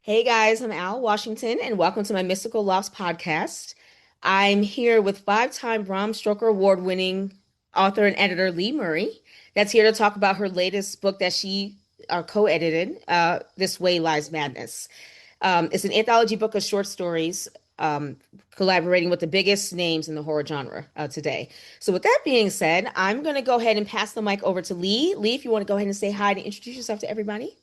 Hey guys, I'm Al Washington, and welcome to my Mystical Loves podcast. I'm here with five-time Bram Stoker Award-winning author and editor Lee Murray, that's here to talk about her latest book that she co-edited, This Way Lies Madness. It's an anthology book of short stories, collaborating with the biggest names in the horror genre today. So, with that being said, I'm going to go ahead and pass the mic over to Lee. Lee, if you want to go ahead and say hi to introduce yourself to everybody.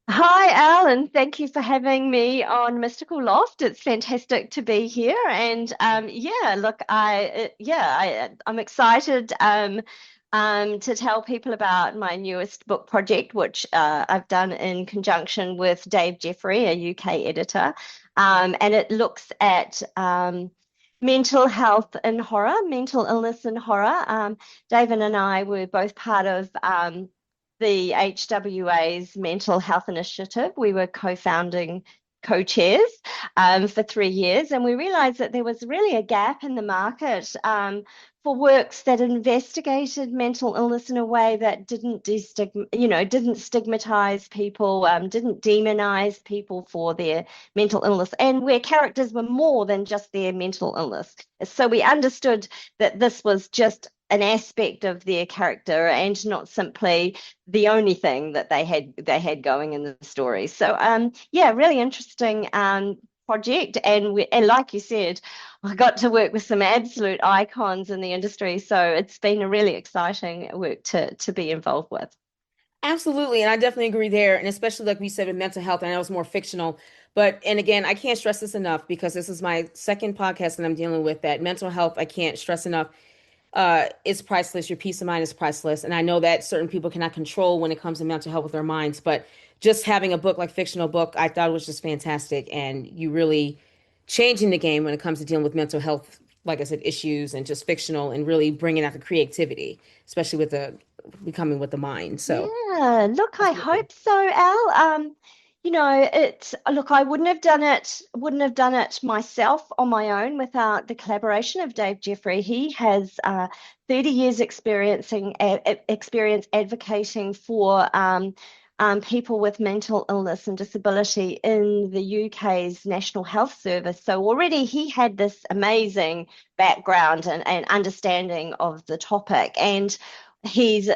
Hi, Al, and thank you for having me on Mystical Loft. It's fantastic to be here, and yeah, look, I'm excited to tell people about my newest book project, which I've done in conjunction with Dave Jeffrey, a UK editor, and it looks at mental health and horror, mental illness and horror. David and I were both part of the HWA's mental health initiative. We were co-founding co-chairs for 3 years, and we realized that there was really a gap in the market for works that investigated mental illness in a way that didn't stigmatize people, didn't demonize people for their mental illness, and where characters were more than just their mental illness. So we understood that this was just an aspect of their character and not simply the only thing that they had going in the story. So yeah, really interesting project, and like you said, I got to work with some absolute icons in the industry. So it's been a really exciting work to be involved with. Absolutely, and I definitely agree there, and especially like we said with mental health, I know it's more fictional, but and again, I can't stress this enough because this is my second podcast that I'm dealing with that mental health. I can't stress enough. It's priceless. Your peace of mind is priceless, and I know that certain people cannot control when it comes to mental health with their minds, but just having a book like fictional book, I thought was just fantastic, and you really changing the game when it comes to dealing with mental health, like I said, issues and just fictional and really bringing out the creativity, especially with the becoming with the mind. So. Yeah, look, I Absolutely. hope so, Al. Look, I wouldn't have done it myself on my own without the collaboration of Dave Jeffrey. He has 30 years experience advocating for people with mental illness and disability in the UK's National Health Service. So already he had this amazing background and understanding of the topic. And he's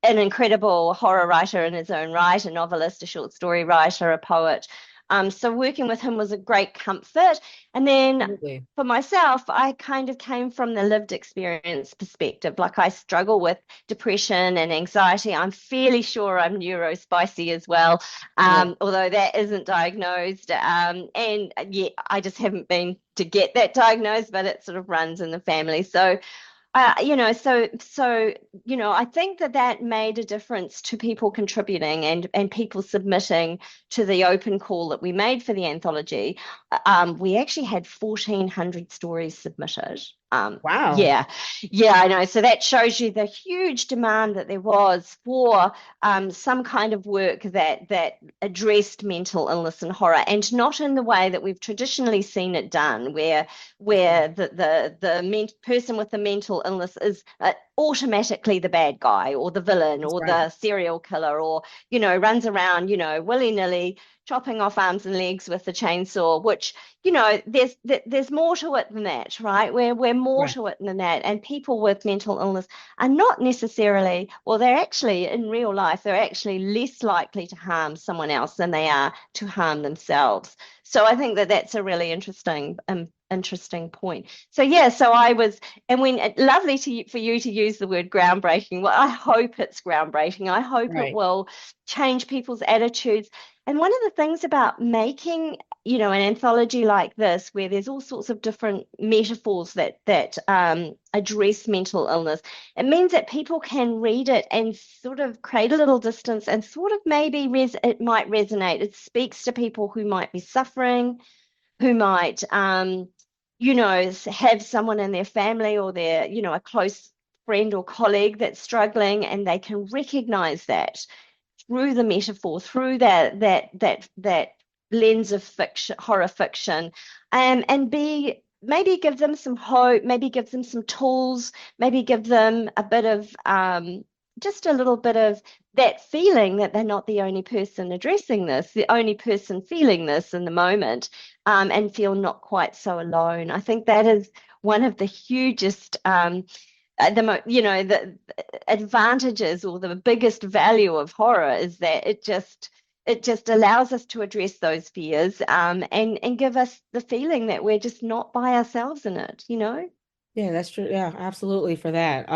an incredible horror writer in his own right, a novelist, a short story writer, a poet. So working with him was a great comfort. And then Absolutely. for myself, I kind of came from the lived experience perspective. Like I struggle with depression and anxiety. I'm fairly sure I'm neurospicy as well, Yeah. although that isn't diagnosed. And yeah, I just haven't been to get that diagnosed, but it sort of runs in the family. So I think that made a difference to people contributing and people submitting to the open call that we made for the anthology. We actually had 1,400 stories submitted. Wow. Yeah, yeah, I know. So that shows you the huge demand that there was for some kind of work that addressed mental illness and horror, and not in the way that we've traditionally seen it done, where the person with the mental illness is automatically the bad guy or the villain That's or right. the serial killer, or runs around willy-nilly chopping off arms and legs with the chainsaw, which there's more to it than that, right? We're more Right. to it than that. And people with mental illness are not necessarily, well, they're actually in real life, they're actually less likely to harm someone else than they are to harm themselves. So I think that that's a really interesting point. So yeah, so I was, and when lovely for you to use the word groundbreaking. Well, I hope it's groundbreaking. I hope it Right. will change people's attitudes. And one of the things about making, an anthology like this, where there's all sorts of different metaphors that address mental illness, it means that people can read it and sort of create a little distance and sort of maybe it might resonate. It speaks to people who might be suffering, who might, have someone in their family or their, a close friend or colleague that's struggling, and they can recognize that through the metaphor, through that lens of fiction, horror fiction, and be maybe give them some hope, maybe give them some tools, maybe give them a bit of just a little bit of that feeling that they're not the only person addressing this, the only person feeling this in the moment, and feel not quite so alone. I think that is one of the hugest the advantages or the biggest value of horror is that it just allows us to address those fears, and give us the feeling that we're just not by ourselves in it, you know? Yeah, that's true. Yeah, absolutely for that.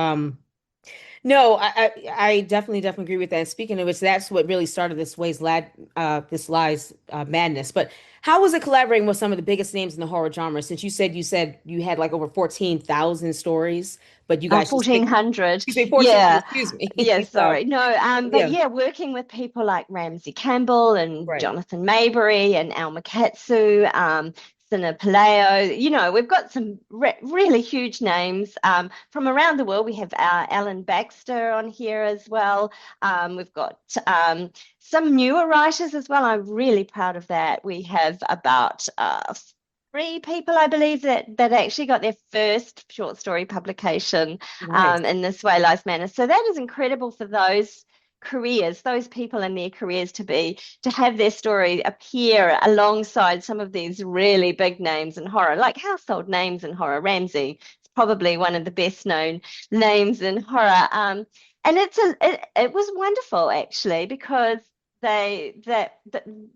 No, I definitely agree with that. And speaking of which, that's what really started this lies madness. But how was it collaborating with some of the biggest names in the horror genre? Since you said you had like over 14,000 stories, but you guys just picked, 1400. you say 1400, Yeah. excuse Yeah, me. So sorry. No, but yeah, yeah, working with people like Ramsey Campbell and right, Jonathan Maybury and Alma Katsu, Sina Palaeo, we've got some really huge names from around the world. We have Alan Baxter on here as well. We've got some newer writers as well. I'm really proud of that. We have about three people, I believe, that actually got their first short story publication nice, in this way, Lies Manner. So that is incredible for those careers, those people in their careers to have their story appear alongside some of these really big names in horror, like household names in horror. Ramsey is probably one of the best known names in horror. And it was wonderful actually because they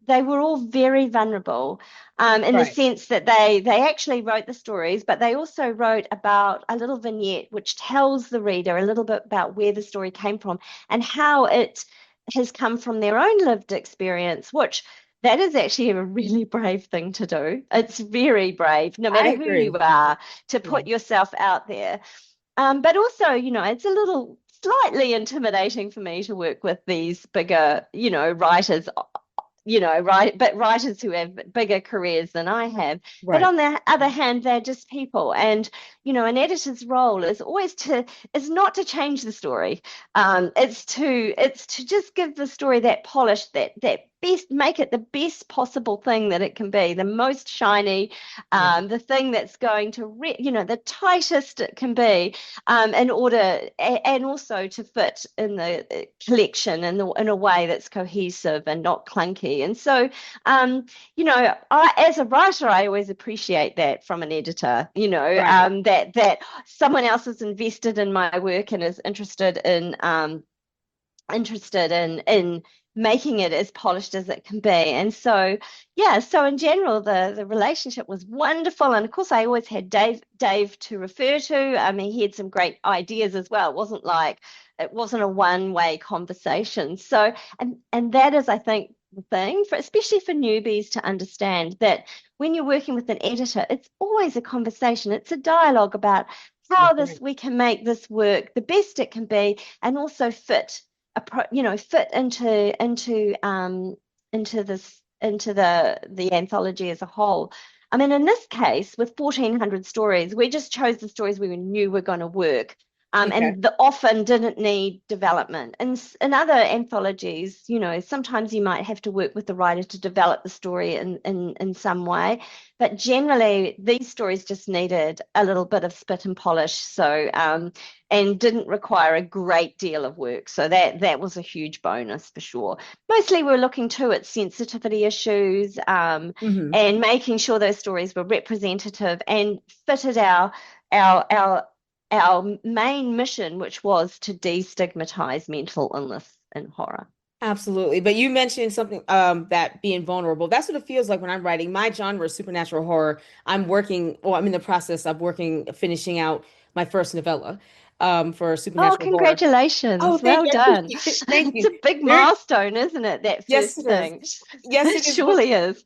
were all very vulnerable in the right, sense that they actually wrote the stories, but they also wrote about a little vignette which tells the reader a little bit about where the story came from and how it has come from their own lived experience, which that is actually a really brave thing to do. It's very brave, no I matter who you agree. are, to Yeah, put yourself out there. But also, it's a little slightly intimidating for me to work with these bigger, writers, but writers who have bigger careers than I have. But right, on the other hand, they're just people. And, an editor's role is not to change the story. It's to just give the story that polish, that best, make it the best possible thing that it can be, the most shiny, yeah, the thing that's going to, the tightest it can be, and also to fit in the collection in a way that's cohesive and not clunky. And so, as a writer, I always appreciate that from an editor. right. That someone else is invested in my work and is interested in making it as polished as it can be. And so, yeah, so in general, the relationship was wonderful. And of course, I always had Dave to refer to. I mean, he had some great ideas as well. It wasn't a one-way conversation. So, and that is, I think, the thing for especially for newbies to understand that when you're working with an editor, it's always a conversation. It's a dialogue about how That's this right. we can make this work the best it can be and also fit into the anthology as a whole. I mean, in this case, with 1,400 stories, we just chose the stories we knew were going to work. Okay. And the often didn't need development. And in other anthologies, sometimes you might have to work with the writer to develop the story in some way. But generally, these stories just needed a little bit of spit and polish. So, and didn't require a great deal of work. So that was a huge bonus for sure. Mostly we're looking too at sensitivity issues, Hmm. and making sure those stories were representative and fitted our main mission, which was to destigmatize mental illness in horror. Absolutely. But you mentioned something that being vulnerable. That's what it feels like when I'm writing. My genre is supernatural horror. I'm in the process of finishing out my first novella for Oh, supernatural horror. Oh, congratulations. thank Well you. I done. appreciate it. Thank It's you. a big There, milestone, isn't it? That yes, first it is. thing. Yes, It it is. But surely is.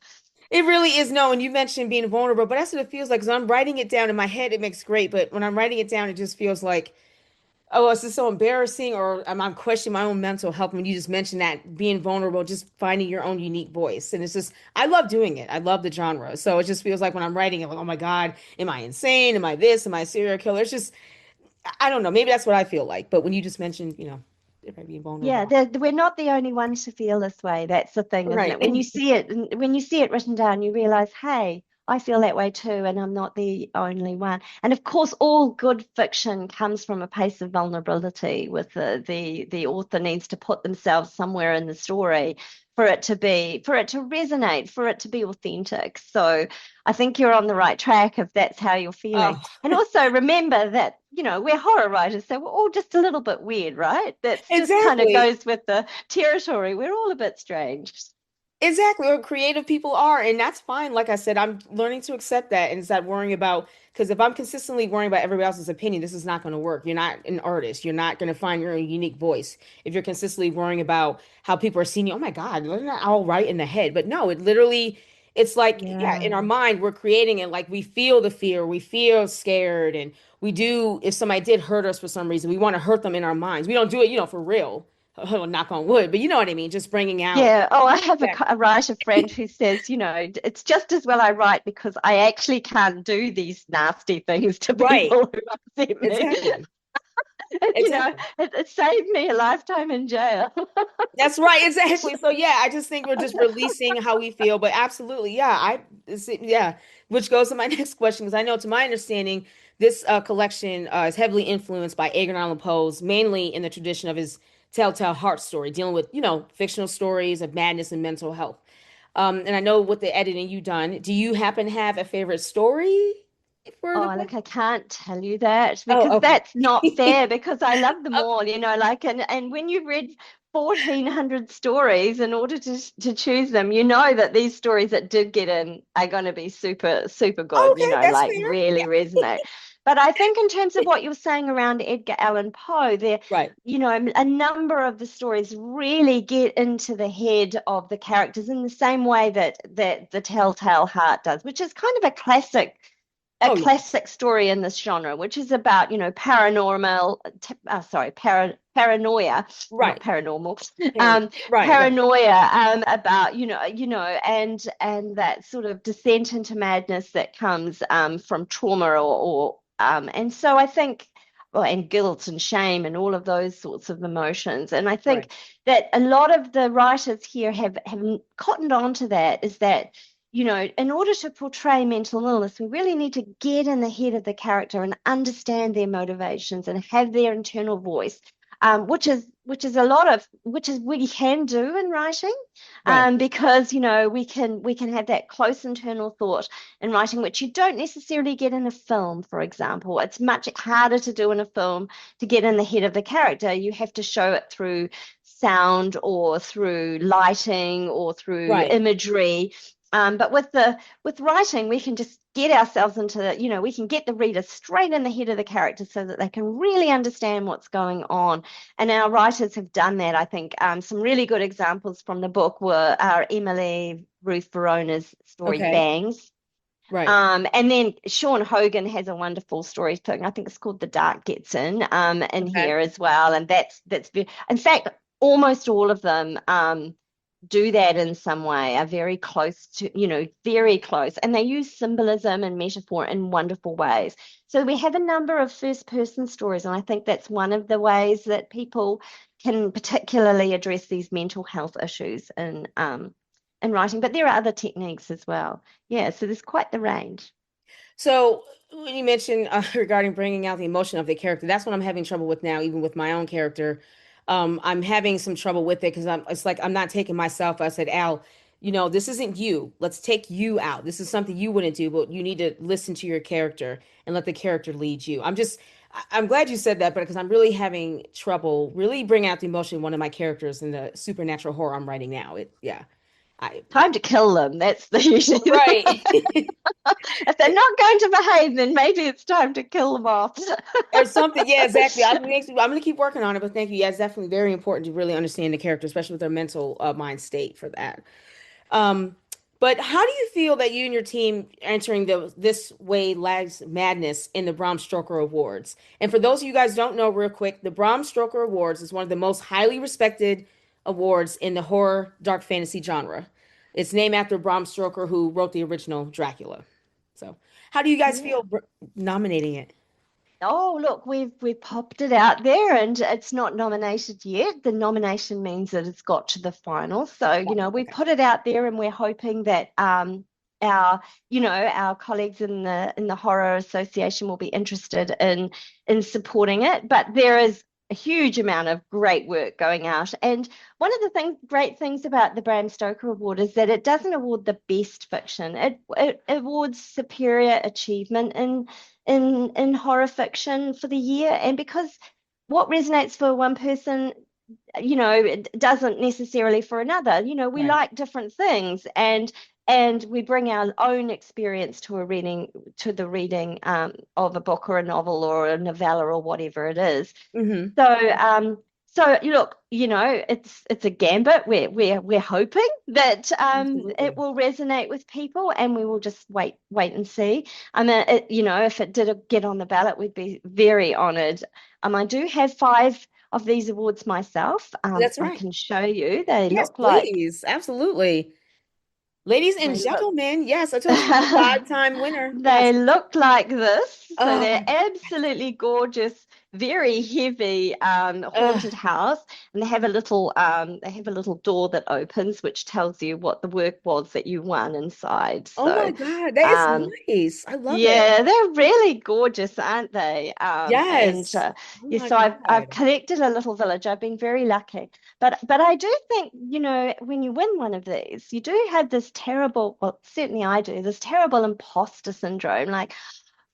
it really is. No, and you mentioned being vulnerable, but that's what it feels like. Because I'm writing it down in my head, it makes great. But when I'm writing it down, it just feels like, oh, is this so embarrassing? Or I'm questioning my own mental health when you just mentioned that being vulnerable, just finding your own unique voice. And it's just, I love doing it. I love the genre. So it just feels like when I'm writing it, like, oh my God, am I insane? Am I this? Am I a serial killer? It's just, I don't know. Maybe that's what I feel like. But when you just mentioned, if I being Yeah, vulnerable. we're not the only ones to feel this way. That's the thing, isn't Right. it? When you see it written down, you realize, hey, I feel that way too, and I'm not the only one. And of course, all good fiction comes from a place of vulnerability with the author needs to put themselves somewhere in the story for it to resonate, for it to be authentic. So I think you're on the right track if that's how you're feeling. Oh, And also remember that, we're horror writers, so we're all just a little bit weird, right? That's just kind of exactly. goes with the territory. We're all a bit strange. Exactly, or creative people are, and that's fine. Like I said, I'm learning to accept that and start worrying about because if I'm consistently worrying about everybody else's opinion, this is not going to work. You're not an artist. You're not going to find your own unique voice if you're consistently worrying about how people are seeing you. Oh my God, they're not all right in the head. But no, it literally, it's like, yeah, in Yeah. our mind, we're creating it like we feel the fear, we feel scared, and we do, if somebody did hurt us for some reason, we want to hurt them in our minds. We don't do it, for real. Knock on wood, but you know what I mean? Just bringing out. Yeah. Oh, I have Yeah. a writer friend who says, it's just as well I write because I actually can't do these nasty things to Right. people who upset me. Exactly. It, Exactly. it saved me a lifetime in jail. That's right. Exactly. So yeah, I just think we're just releasing how we feel, but absolutely, yeah, yeah, which goes to my next question because I know to my understanding, this collection is heavily influenced by Edgar Allan Poe's, mainly in the tradition of his Telltale Heart story, dealing with, fictional stories of madness and mental health. And I know with the editing you done, do you happen to have a favorite story for the Oh, book? look, I can't tell you that Oh, because that's not okay. fair because I love them all, like and when you've read 1,400 stories in order to choose them, you know that these stories that did get in are going to be super, super good, Okay, that's like fair. really Yeah. resonate. But I think in terms of what you're saying around Edgar Allan Poe, there, Right. a number of the stories really get into the head of the characters in the same way that the Telltale Heart does, which is kind of a Oh yeah. classic story in this genre, which is about, paranormal, paranoia, not Right. paranormal, Aaron. Right, right, paranoia, about, and that sort of descent into madness that comes from trauma and so I think, well, and guilt and shame and all of those sorts of emotions. And I right, think that a lot of the writers here have cottoned on to that is that in order to portray mental illness, we really need to get in the head of the character and understand their motivations and have their internal voice, which is we can do in writing, right, because we can have that close internal thought in writing, which you don't necessarily get in a film, for example. It's much harder to do in a film to get in the head of the character. You have to show it through sound or through lighting or through right. imagery. But with writing, we can just get ourselves into we can get the reader straight in the head of the character so that they can really understand what's going on. And our writers have done that. I think some really good examples from the book were Emily Ruth Verona's story Okay, Bangs. right. And then Sean Hogan has a wonderful story thing. I think it's called The Dark Gets in Okay. here as well. And in fact, almost all of them do that in some way, are very close to, very close. And they use symbolism and metaphor in wonderful ways. So we have a number of first person stories. And I think that's one of the ways that people can particularly address these mental health issues in writing. But there are other techniques as well. Yeah, so there's quite the range. So when you mentioned regarding bringing out the emotion of the character, that's what I'm having trouble with now, even with my own character. I'm having some trouble with it because it's like I'm not taking myself. I said, Al, this isn't you. Let's take you out. This is something you wouldn't do, but you need to listen to your character and let the character lead you. I'm glad you said that, but because I'm really having trouble really bringing out the emotion in one of my characters in the supernatural horror I'm writing now. Yeah. I, Time to kill them. That's the usually right. if they're not going to behave, then maybe it's time to kill them off. Or something. Yeah, exactly. I'm gonna keep working on it, but thank you. Yeah, it's definitely very important to really understand the character, especially with their mental mind state for that. Um, but how do you feel that you and your team entering this way lags madness in the Bram Stoker Awards? And for those of you guys who don't know, real quick, the Bram Stoker Awards is one of the most highly respected awards in the horror dark fantasy genre. It's named after Bram Stoker, who wrote the original Dracula. So, how do you guys Yeah. feel nominating it? Oh, look, we've popped it out there and it's not nominated yet. The nomination means that it's got to the final. So, we Okay. put it out there and we're hoping that our colleagues in the Horror Association will be interested in supporting it. But there is a huge amount of great work going out. And one of the great things about the Bram Stoker Award is that it doesn't award the best fiction. It awards superior achievement in horror fiction for the year. And because what resonates for one person, it doesn't necessarily for another. We Right. like different things, and we bring our own experience to the reading of a book or a novel or a novella or whatever it is. Hmm. So look, it's a gambit. We're hoping that it Absolutely. will resonate with people, and we will just wait and see. I mean, if it did get on the ballot, we'd be very honored. I do have 5 of these awards myself. That's I right. can show you. They Yes, look like please. Absolutely. Ladies and they look gentlemen, yes, I told you she's a five-time winner. They Yes. look like this. So they're Oh, absolutely gorgeous, very heavy haunted house. And they have a little door that opens, which tells you what the work was that you won inside. oh my So God, that is um, nice. I love it. yeah, they're really gorgeous, aren't they? And Yes. Oh yeah, my so I've God. collected a little village. I've been very lucky, but I do think, when you win one of these, you do have this terrible, well, certainly I do, this terrible imposter syndrome. Like,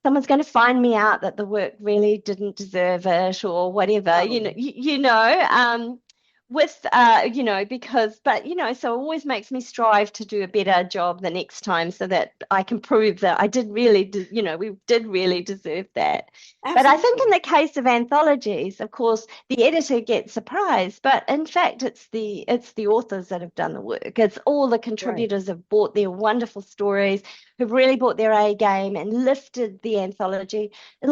someone's going to find me out that the work really didn't deserve it or whatever, Oh, with because but so it always makes me strive to do a better job the next time so that I can prove that I did really we did really deserve that. But I think in absolutely. the case of anthologies, of course, the editor gets surprised, but in fact it's the authors that have done the work. It's all the Right. contributors have brought their wonderful stories, who've really brought their A game and lifted the anthology. It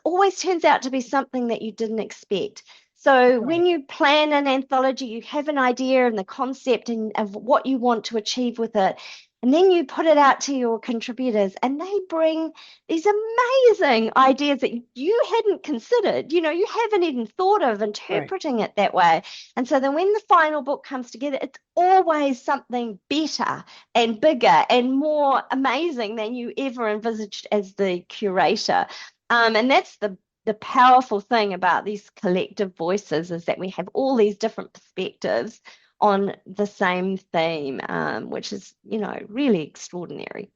always turns out to be something that you didn't expect. So when Right. you plan an anthology, you have an idea and the concept and of what you want to achieve with it. And then you put it out to your contributors, and they bring these amazing ideas that you hadn't considered. You haven't even thought of Right. interpreting it that way. And so then when the final book comes together, it's always something better and bigger and more amazing than you ever envisaged as the curator. And that's the powerful thing about these collective voices, is that we have all these different perspectives on the same theme, which is, really extraordinary.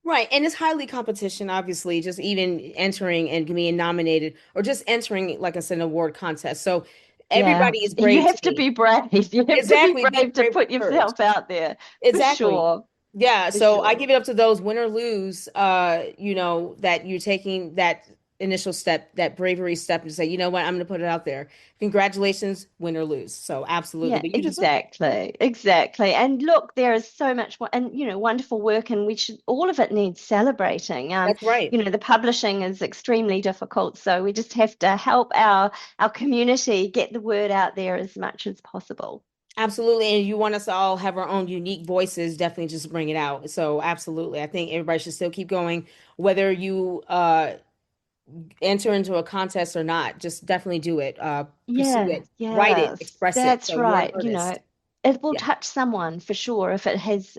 Right. And it's highly competition, obviously, just even entering and being nominated or just entering, like I said, an award contest. So Yeah, everybody is you brave to have to me. be brave. You have to be Exactly. Be brave to brave put first. yourself out there, for Exactly. sure, Yeah, for so I sure. give it up to those win or lose, that you're taking that initial step, that bravery step to say, you know what, I'm going to put it out there. Congratulations, win or lose. So absolutely, Yeah, but you deserve it. exactly, exactly. And look, there is so much, and wonderful work, and all of it needs celebrating. That's right. The publishing is extremely difficult, so we just have to help our community get the word out there as much as possible. Absolutely. And you want us to all have our own unique voices, definitely just bring it out. So absolutely. I think everybody should still keep going, whether you enter into a contest or not. Just definitely do it. Pursue Yeah, it, write it, yes, express it. that's So you're an right. artist. It will Yeah. touch someone for sure. If it's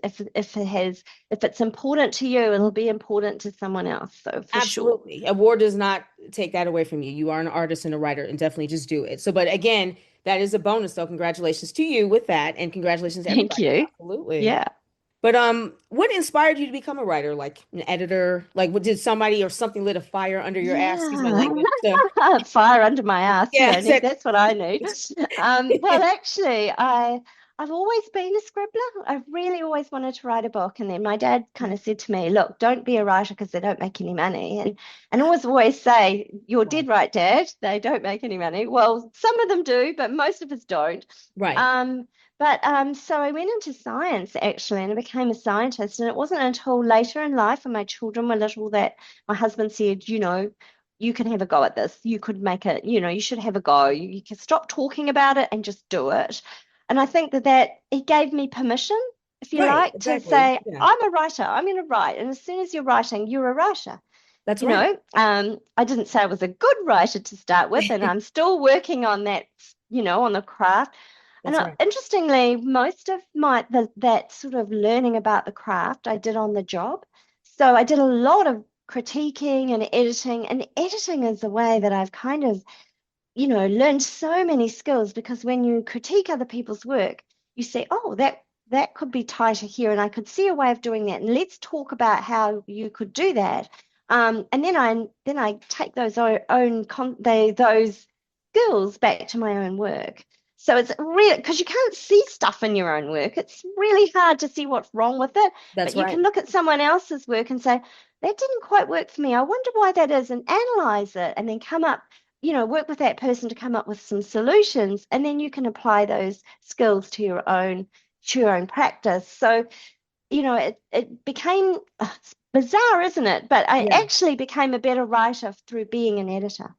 important to you, it'll be important to someone else. So for sure. Absolutely. Award does not take that away from you. You are an artist and a writer, and definitely just do it. So, but again, that is a bonus. So, congratulations to you with that, and congratulations to Thank everybody. you. Absolutely. Yeah. But what inspired you to become a writer, like an editor? Like, what did somebody or something lit a fire under your ass? Excuse my Yeah. language. So, Fire under my ass. yeah, Yeah, that's what I need. Well, actually, I've always been a scribbler. I've really always wanted to write a book. And then my dad kind of said to me, look, don't be a writer because they don't make any money. And always say, you're Wow. dead right, Dad. They don't make any money. Well, some of them do, but most of us don't. Right, Um, but so I went into science actually, and I became a scientist. And it wasn't until later in life, when my children were little, that my husband said, you can have a go at this. You could make it, you should have a go. You can stop talking about it and just do it. And I think that it gave me permission, if you right, like, to exactly. say, Yeah, I'm a writer. I'm going to write. And as soon as you're writing, you're a writer. that's right. I didn't say I was a good writer to start with, and I'm still working on that, on the craft. And That's right. interestingly, most of that sort of learning about the craft I did on the job. So I did a lot of critiquing and editing, and editing is the way that I've kind of learned so many skills because when you critique other people's work, you say, oh, that could be tighter here, and I could see a way of doing that. And let's talk about how you could do that. And then I take those skills back to my own work. So it's really because you can't see stuff in your own work. It's really hard to see what's wrong with it. But That's you right. can look at someone else's work and say, that didn't quite work for me. I wonder why that is, and analyze it and then come up work with that person to come up with some solutions, and then you can apply those skills to your own practice. So, it became it's bizarre, isn't it? But I Yeah. actually became a better writer through being an editor.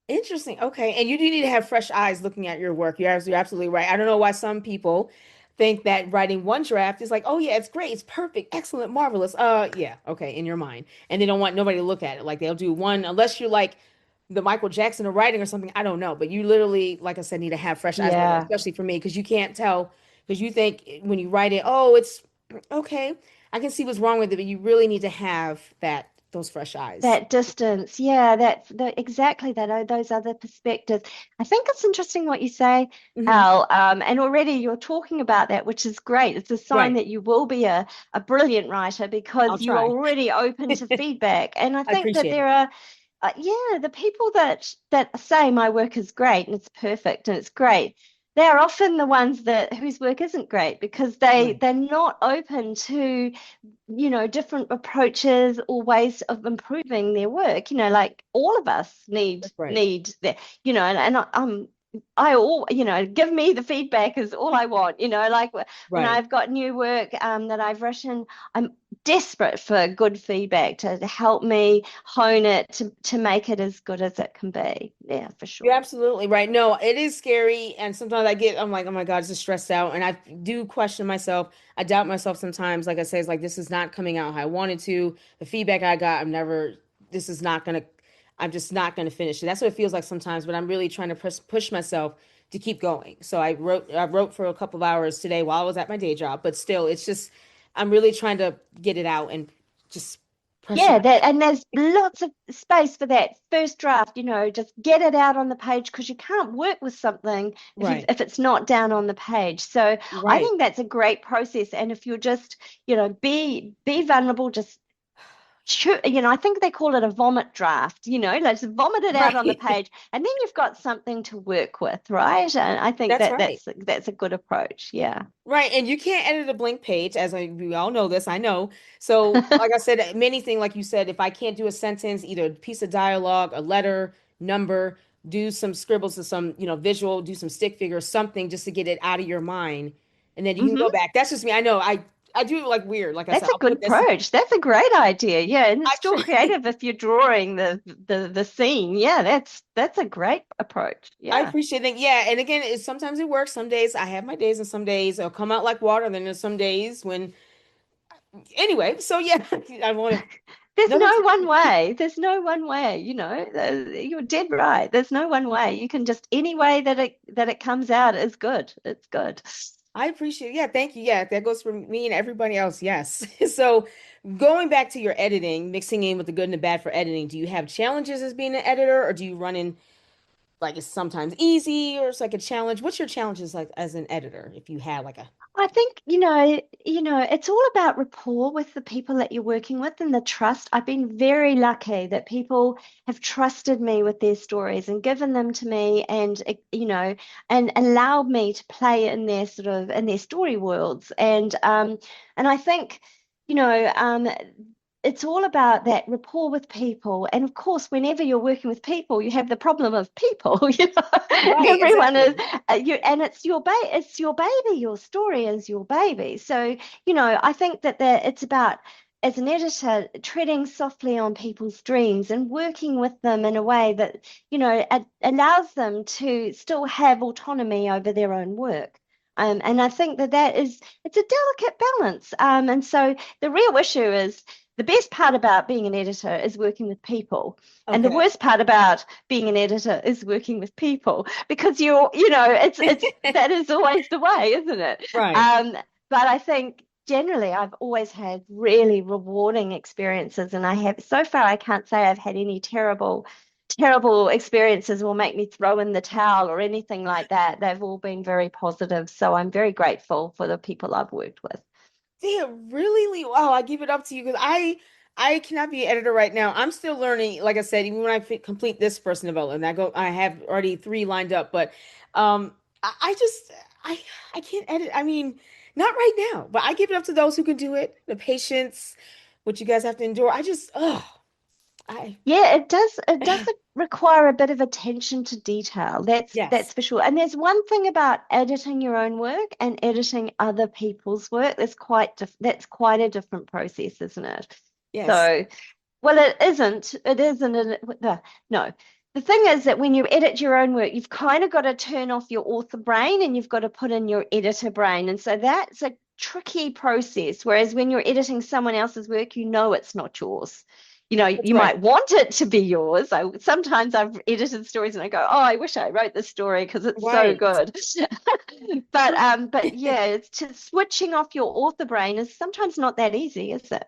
Interesting. Okay. And you do need to have fresh eyes looking at your work. You're absolutely right. I don't know why some people think that writing one draft is like, oh yeah, it's great, it's perfect, excellent, marvelous. Yeah, okay, in your mind. And they don't want nobody to look at it. Like they'll do one, unless you're like the Michael Jackson of writing or something. I don't know. But you literally, like I said, need to have fresh eyes, Yeah, especially for me, because you can't tell because you think when you write it, oh, it's okay. I can see what's wrong with it, but you really need to have those fresh eyes. that distance. Yeah, exactly that. Those other perspectives. I think it's interesting what you say, Hmm. Al. And already you're talking about that, which is great. It's a sign Right. that you will be a brilliant writer I'll because you're try. already open to feedback. And I I think that appreciate it. there are, yeah, the people that say my work is great and it's perfect and it's great. They're often the ones that whose work isn't great because Right. they're not open to different approaches or ways of improving their work. Like all of us need That's right. need that, and I all, give me the feedback is all I want, like when Right. I've got new work that I've written, I'm desperate for good feedback to help me hone it to make it as good as it can be. Yeah, for You're sure. absolutely right. No, it is scary. And sometimes I'm like, oh my God, this is stressed out. And I do question myself. I doubt myself sometimes. Like I say, it's like, this is not coming out how I wanted to. The feedback I got, this is not going to, I'm just not going to finish it. That's what it feels like sometimes, but I'm really trying to push myself to keep going. So I wrote for a couple of hours today while I was at my day job, but still, it's just, I'm really trying to get it out and just pressure Yeah, myself. and there's lots of space for that first draft, just get it out on the page because you can't work with something Right. if it's not down on the page. So I Right. think that's a great process. And if you're just, be vulnerable, just shoot, I think they call it a vomit draft, let's vomit it out on the Right. page, and then you've got something to work with, right? And I think That's that right. that's a good approach. Yeah. Right, and you can't edit a blank page, we all know this, I know. So, like I said, many things, like you said, if I can't do a sentence, either a piece of dialogue, a letter, number, do some scribbles or some, visual, do some stick figure, something just to get it out of your mind, and then you can go Hmm. back. That's just me. I know. I do it like weird. Like I said, That's a I'll good put this. approach. That's a great idea. Yeah, and it's I still try. creative if you're drawing the scene. Yeah, that's a great approach. I Yeah. appreciate that. Yeah, and again, sometimes it works. Some days I have my days, and some days it'll come out like water. And then there's some days when, anyway. So yeah, I want to. There's Another no one time. way. There's no one way, you're dead right. There's no one way. You can just any way that it comes out is good. It's good. I appreciate it. Yeah, thank you. Yeah, that goes for me and everybody else. Yes. So going back to your editing, mixing in with the good and the bad for editing, do you have challenges as being an editor or do you run in like it's sometimes easy or it's like a challenge? What's your challenges like as an editor if you had like a I think, it's all about rapport with the people that you're working with and the trust. I've been very lucky that people have trusted me with their stories and given them to me and allowed me to play in their in their story worlds. And I think, you know, um, it's all about that rapport with people. And of course, whenever you're working with people, you have the problem of people. right, Everyone is exactly. and it's your baby. Your story is your baby. So I think that it's about as an editor treading softly on people's dreams and working with them in a way that allows them to still have autonomy over their own work. And I think that it's a delicate balance. And so the real issue is the best part about being an editor is working with people. And the Okay. worst part about being an editor is working with people because it's that is always the way, isn't it? Right. But I think generally I've always had really rewarding experiences, and I have so far I can't say I've had any terrible experiences will make me throw in the towel or anything like that. They've all been very positive. So I'm very grateful for the people I've worked with. Damn, really? Wow, I give it up to you because I cannot be an editor right now. I'm still learning. Like I said, even when complete this personal development, I have already three lined up. But I just I I can't edit. I mean, not right now. But I give it up to those who can do it. The patience, what you guys have to endure. I Yeah, it does require a bit of attention to detail. That's yes, for sure. And there's one thing about editing your own work and editing other people's work that's quite a different process, isn't it? yes, So, well, no. The thing is that when you edit your own work, you've kind of got to turn off your author brain and you've got to put in your editor brain. And so that's a tricky process. Whereas when you're editing someone else's work, you know it's not yours. that's You right. might want it to be yours. Sometimes I've edited stories and I go, "Oh, I wish I wrote this story because it's so Right. good." But yeah, it's just switching off your author brain is sometimes not that easy, is it?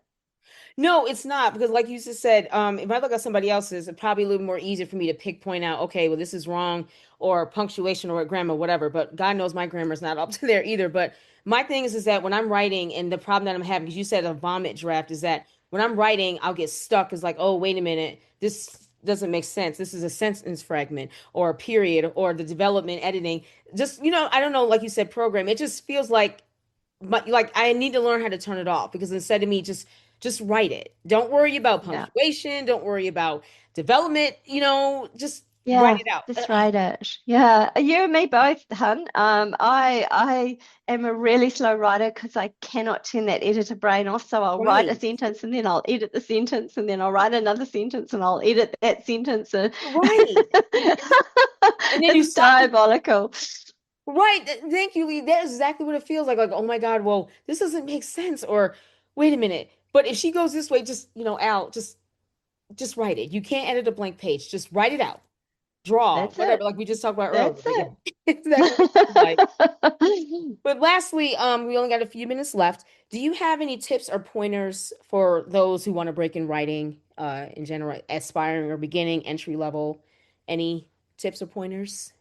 No, it's not because, like you just said, if I look at somebody else's, it's probably a little more easier for me to point out, okay, well, this is wrong, or punctuation, or grammar, whatever. But God knows my grammar is not up to there either. But my thing is that when I'm writing, and the problem that I'm having, because you said a vomit draft, is that when I'm writing, I'll get stuck. It's like, oh, wait a minute, this doesn't make sense. This is a sentence fragment, or a period, or the development editing. Just I don't know, like you said, program. It just feels like I need to learn how to turn it off because instead of me just write it. Don't worry about Yeah. punctuation, don't worry about development, just write Yeah, it out. just write it. Yeah, you and me both, hun. I am a really slow writer because I cannot turn that editor brain off. So I'll write a Right. sentence and then I'll edit the sentence and then I'll write another sentence and I'll edit that sentence. And Right. And then you it's stop. diabolical. Right. Thank you, Lee. That is exactly what it feels like. Like, oh my God, well, this doesn't make sense. Or wait a minute. But if she goes this way, just, Al, just write it. You can't edit a blank page. Just write it out. Draw, That's whatever, it. like we just talked about earlier. That's But yeah, it. exactly what it's like. But lastly, we only got a few minutes left. Do you have any tips or pointers for those who want to break in writing, in general, aspiring or beginning, entry level? Any tips or pointers?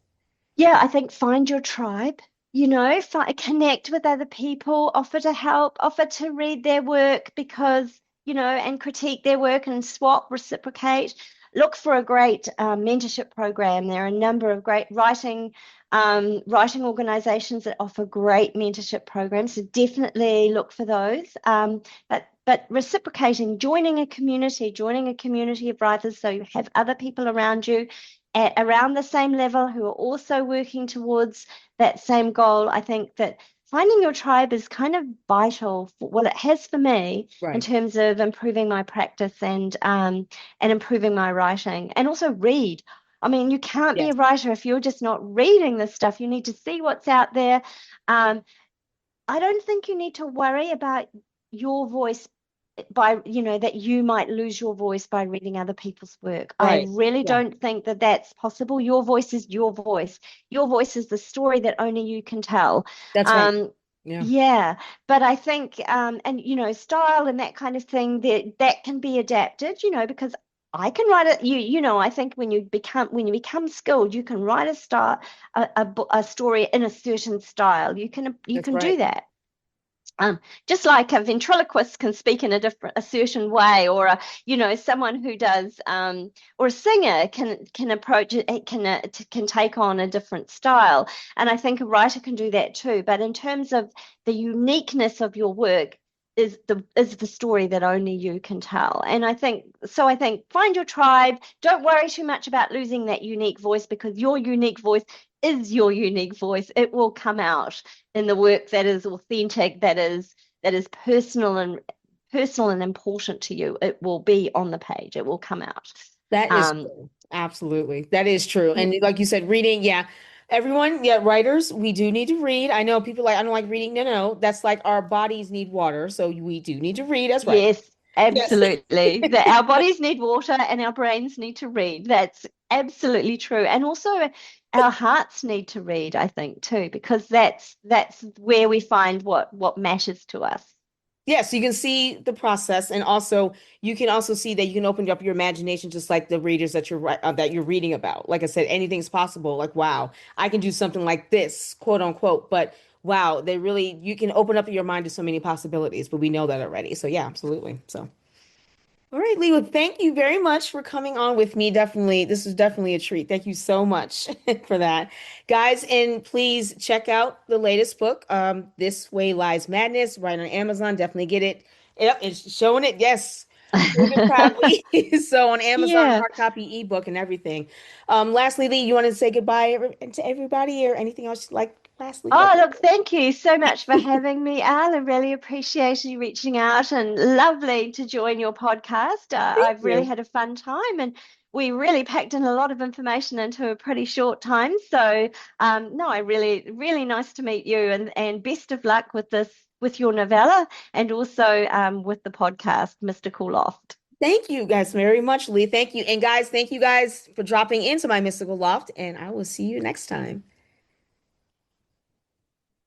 Yeah, I think find your tribe, connect with other people, offer to help, offer to read their work and critique their work and swap, reciprocate. Look for a great mentorship program. There are a number of great writing organizations that offer great mentorship programs. So definitely look for those. But reciprocating, joining a community of writers so you have other people around you around the same level who are also working towards that same goal. I think that finding your tribe is kind of vital for what it has for me in Right. terms of improving my practice and improving my writing. And also read. I mean, you can't be Yes. a writer if you're just not reading this stuff. You need to see what's out there. Um, I don't think you need to worry about your voice that you might lose your voice by reading other people's work. I Right. really Yeah. don't think that that's possible. Your voice is your voice. Your voice is the story that only you can tell. That's right. Um, Yeah. yeah, but I think and style and that kind of thing that can be adapted, because I can write it. I think when you become skilled, you can write a story in a certain style. You That's can do right. that. Just like a ventriloquist can speak in a certain way, or someone who does, or a singer can approach it, can take on a different style. And I think a writer can do that too. But in terms of the uniqueness of your work, is the story that only you can tell. And I think so. I think find your tribe. Don't worry too much about losing that unique voice because your unique voice is your unique voice. It will come out in the work that is authentic, that is personal and important to you. It will be on the page. It will come out. That is Um, true. Absolutely. That is true. yeah, And like you said, reading, yeah. Everyone, yeah, writers, we do need to read. I know people like, I don't like reading. No, no, no. That's like our bodies need water. So we do need to read as yes, writers. Yes. Absolutely. That our bodies need water and our brains need to read. That's absolutely true. And also our hearts need to read, I think, too, because that's where we find what matters to us. Yes, you can see the process, and also you can also see that you can open up your imagination, just like the readers that you're reading about. Like I said, anything's possible. Like, wow, I can do something like this, quote unquote. But wow, they really you can open up your mind to so many possibilities. But we know that already. So yeah, absolutely. So. All right, Lewa, thank you very much for coming on with me. Definitely, this is definitely a treat. Thank you so much for that. Guys, and please check out the latest book, This Way Lies Madness, right on Amazon. Definitely get it. Yep, it's showing it. Yes. Moving proudly. So on Amazon, Yeah. hard copy, ebook, and everything. Lastly, Lee, you want to say goodbye to everybody or anything else you'd like lastly? Oh, look, thank you so much for having me, Al. I really appreciate you reaching out and lovely to join your podcast. Thank I've really you. had a fun time and we really packed in a lot of information into a pretty short time. So, no, I really, really nice to meet you and best of luck with this, with your novella and also with the podcast, Mystical Loft. Thank you guys very much, Lee. Thank you. And guys, thank you guys for dropping into my mystical loft, and I will see you next time.